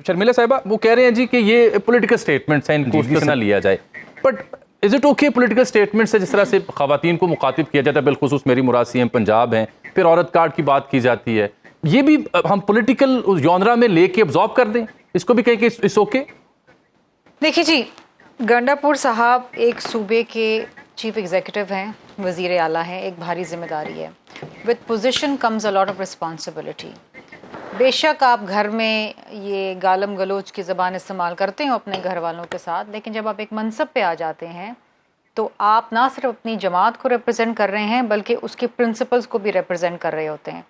شرمیلا صاحبہ وہ کہہ رہے ہیں جی کہ یہ پولیٹیکل سٹیٹمنٹس ہیں، ان کو اس طرح نہ لیا جائے، but is it okay political statement سے جس طرح سے خواتین کو مخاطب کیا جاتا ہے، بالخصوص میری مراد ہیں پنجاب ہیں، پھر عورت کارڈ کی بات کی جاتی ہے، یہ بھی ہم پولیٹیکل جانرا میں لے کے ابزارب کر دیں، اس کو بھی کہیں کہ اس اوکے؟ دیکھیے جی، گنڈاپور صاحب ایک صوبے کے چیف ایگزیکٹو ہیں، وزیر اعلیٰ ہیں، ایک بھاری ذمہ داری ہے. With position comes a lot of responsibility. بے شک آپ گھر میں یہ گالم گلوچ کی زبان استعمال کرتے ہو اپنے گھر والوں کے ساتھ، لیکن جب آپ ایک منصب پہ آ جاتے ہیں تو آپ نہ صرف اپنی جماعت کو ریپرزینٹ کر رہے ہیں بلکہ اس کے پرنسپلز کو بھی ریپرزینٹ کر رہے ہوتے ہیں.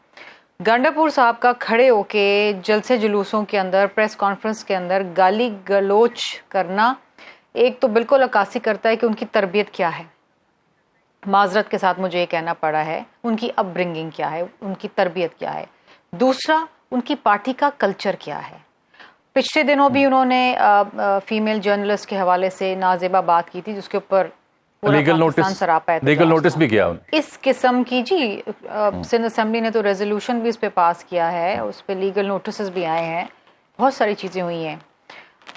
گنڈاپور صاحب کا کھڑے ہو کے جلسے جلوسوں کے اندر، پریس کانفرنس کے اندر گالی گلوچ کرنا ایک تو بالکل عکاسی کرتا ہے کہ ان کی تربیت کیا ہے. معذرت کے ساتھ مجھے یہ کہنا پڑا ہے، ان کی اپ برنگنگ کیا ہے، ان کی تربیت کیا ہے. دوسرا، ان کی پارٹی کا کلچر کیا ہے. پچھلے دنوں بھی انہوں نے فیمیل جرنلسٹ کے حوالے سے نازیبہ بات کی تھی، جس کے اوپر پورا پاکستان سراپا احتجاج لیگل نوٹس بھی کیا اس قسم کی. جی سندھ اسمبلی نے تو ریزولوشن بھی اس پہ پاس کیا ہے، اس پہ لیگل نوٹسز بھی آئے ہیں، بہت ساری چیزیں ہوئی ہیں.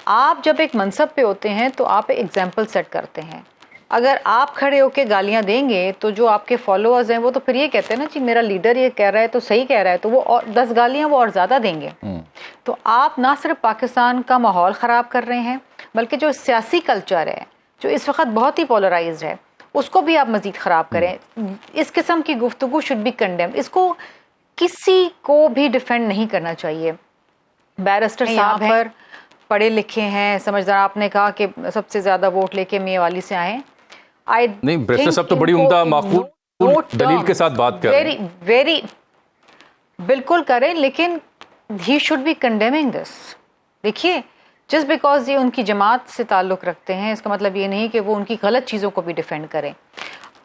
آپ جب ایک منصب پہ ہوتے ہیں تو آپ ایگزامپل سیٹ کرتے ہیں. اگر آپ کھڑے ہو کے گالیاں دیں گے تو جو آپ کے فالوورز ہیں وہ تو پھر یہ کہتے ہیں نا جی میرا لیڈر یہ کہہ رہا ہے تو صحیح کہہ رہا ہے، تو وہ اور 10 گالیاں وہ اور زیادہ دیں گے. تو آپ نہ صرف پاکستان کا ماحول خراب کر رہے ہیں بلکہ جو سیاسی کلچر ہے جو اس وقت بہت ہی پولرائزڈ ہے اس کو بھی آپ مزید خراب کریں. اس قسم کی گفتگو شوڈ بی کنڈیم. اس کو کسی کو بھی ڈیفینڈ نہیں کرنا چاہیے. بیرسٹر صاحب پر پڑھے لکھے ہیں، سمجھدار. آپ نے کہا کہ سب سے زیادہ ووٹ لے کے میاں والی سے آئے. نہیں، بیرسٹر صاحب تو بڑی عمدہ معقول دلیل کے ساتھ بات کر رہے ہیں. ویری بالکل کریں، لیکن ہی شوڈ بی کنڈیمنگ دس. دیکھیے، جسٹ بیکاز یہ ان کی جماعت سے تعلق رکھتے ہیں اس کا مطلب یہ نہیں کہ وہ ان کی غلط چیزوں کو بھی ڈیفینڈ کریں.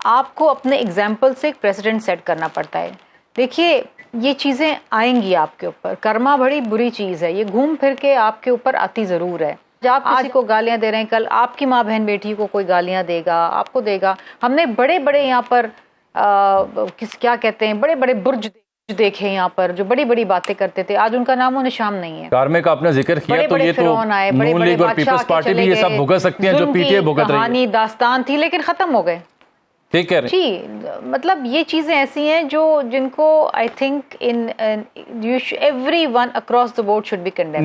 آپ کو اپنے ایگزامپل سے ایک پریسیڈنٹ سیٹ کرنا پڑتا ہے. دیکھیے، یہ چیزیں آئیں گی آپ کے اوپر. کرما بڑی بری چیز ہے، یہ گھوم پھر کے آپ کے اوپر آتی ضرور ہے. آپ کسی کو گالیاں دے رہے ہیں، کل آپ کی ماں بہن بیٹی کو کوئی گالیاں دے گا، آپ کو دے گا. ہم نے بڑے بڑے یہاں پر کیا کہتے ہیں، بڑے بڑے برج دیکھے یہاں پر جو بڑی بڑی باتیں کرتے تھے، آج ان کا نام و نشان نہیں ہے. کارمے کا آپ نے ذکر کیا تو یہ تو نون لیگ اور پیپلز پارٹی بھی یہ سب بھگت سکتی ہیں جو پی ٹی اے بھگت رہی ہے. کہانی داستان تھی لیکن ختم ہو گئے. ٹھیک کہہ رہے ہیں جی، مطلب یہ چیزیں ایسی ہیں جو جن کو I think everyone across the board should be condemn.